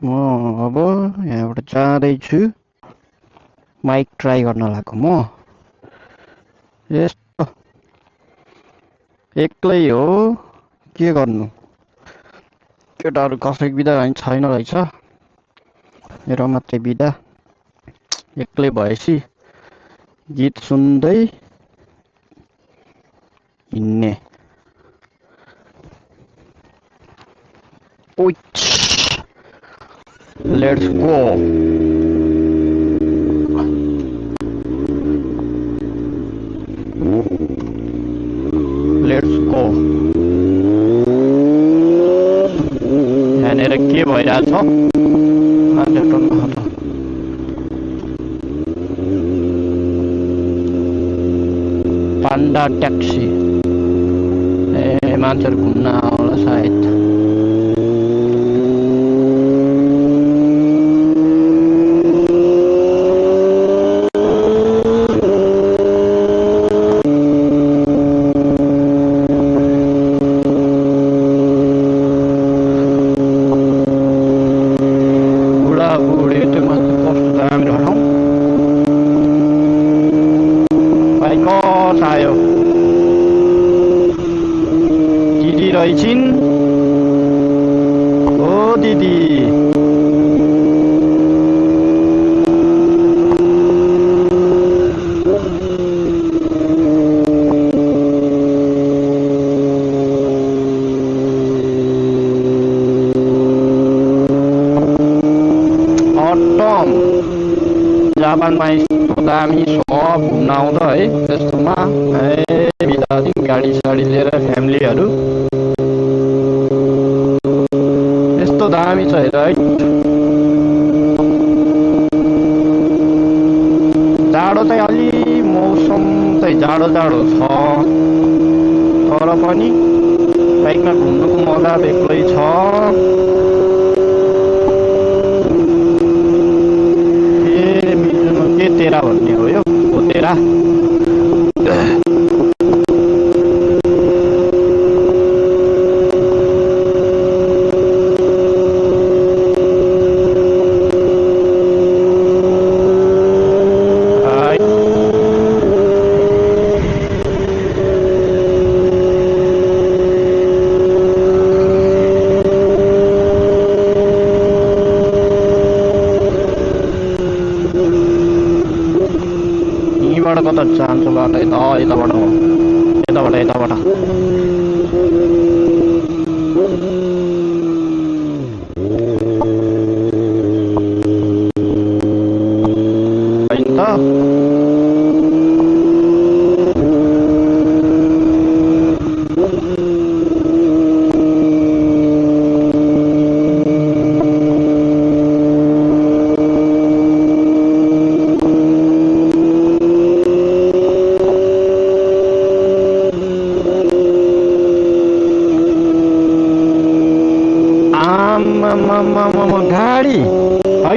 म अब यहाँबाट जाँदैछु माइक ट्राई गर्न लाग्यो म यस्तो एक्लै हो के गर्नु केटाहरू कसै बिदा छैन रहेछ मेरो मात्रै बिदा एक्लै भएपछि गीत सुन्दै हिँड्ने लेट्स गो लेट्स गो यहाँनिर के भइरहेछ मान्छे टन्नु पान्डा ट्याक्सी ए मान्छेहरू घुम्न आउला सायद जापानमा यस्तो दामी सब घुम्न आउँदा है त्यस्तोमा बिदादेखि गाडी साडी लिएर फ्यामिलीहरू यस्तो दामी छ हेर है जाडो चाहिँ अलि मौसम चाहिँ जाडो जाडो छ तर पनि बाइकमा घुम्नुको मजा बेग्लै छ के तेरा भन्ने हो यो हो तेरा कता जान्छ बाटो यताबाट हो यताबाट गाडी है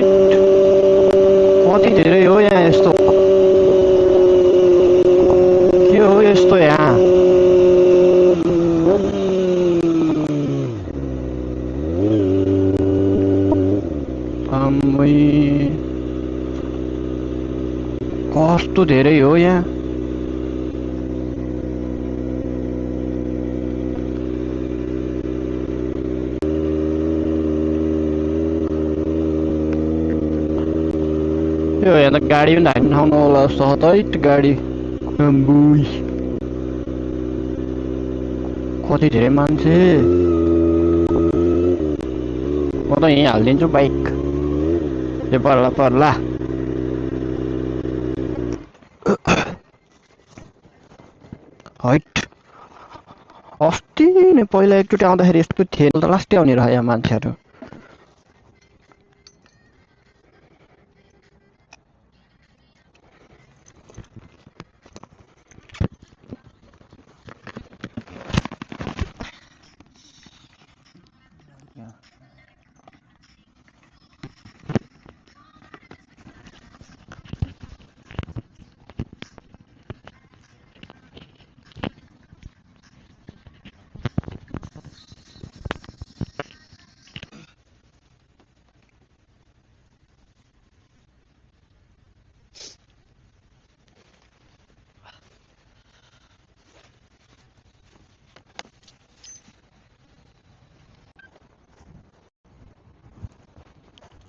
कति धेरै हो यहाँ यस्तो के हो यस्तो यहाँ कस्तो धेरै हो यहाँ यहाँ त गाडी पनि हाल्नु ठाउँ नहोला जस्तो छ त गाडी कति धेरै मान्छे म त यहीँ हालिदिन्छु बाइक यो पर्ला हैट अस्ति नै पहिला एकचोटि आउँदाखेरि यस्तो थिएन त लास्टै आउने रह्यो यहाँ मान्छेहरू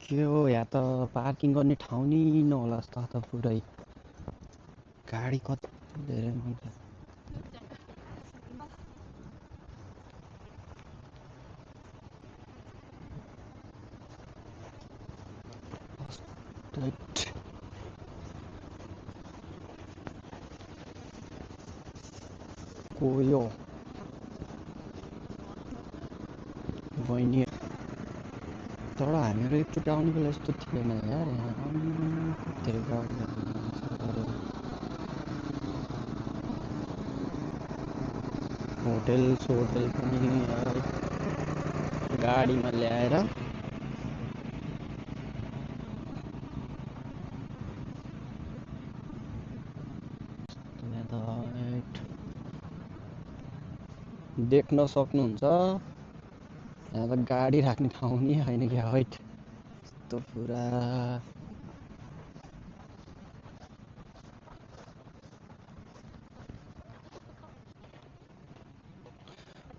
के हो यहाँ त पार्किङ गर्ने ठाउँ नै नहोला जस्तो त पुरै गाडी कति धेरै मान्छे दैट। गयो बहिनी तर हामीहरू एकचोटि आउने बेला यस्तो थिएन यार यहाँ कतिहरू गाडीहरू होटेल पनि गाडीमा ल्याएर देख्न सक्नुहुन्छ यहाँ त गाडी राख्ने ठाउँ नि होइन क्या हैट यस्तो पुरा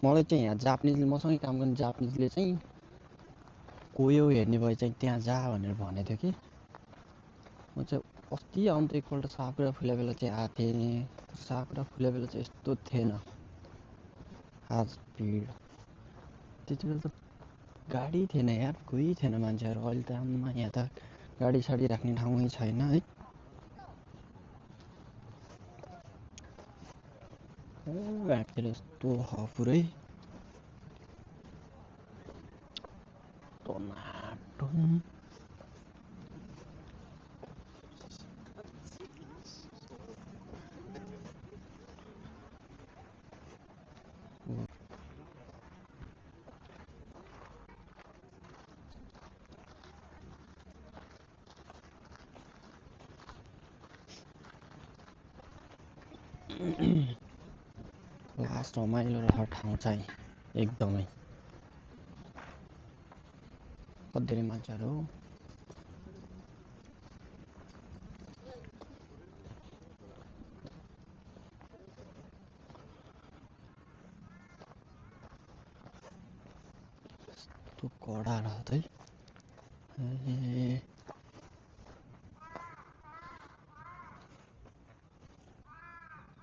मलाई चाहिँ यहाँ जापानिजले मसँगै काम गर्ने जापानिजले चाहिँ कोयो हेर्ने भए चाहिँ त्यहाँ जा भनेर भनेको थियो कि म चाहिँ अस्ति आउँदा एकपल्ट साकुरा फुले बेला चाहिँ आएको थिएँ साकुरा फुले बेला चाहिँ यस्तो थिएन आज भिड त्यति बेला त गाडी थिएन यार कोही थिएन मान्छेहरू अहिले त आम्मा यहाँ त गाडी साडी राख्ने ठाउँै छैन है यहाँतिर यस्तो पुरै टनाटन लास्ट रमाइलो रहेछ ठाउँ चाहिँ एकदमै कति धेरै मान्छेहरू यस्तो कडा रहेछ है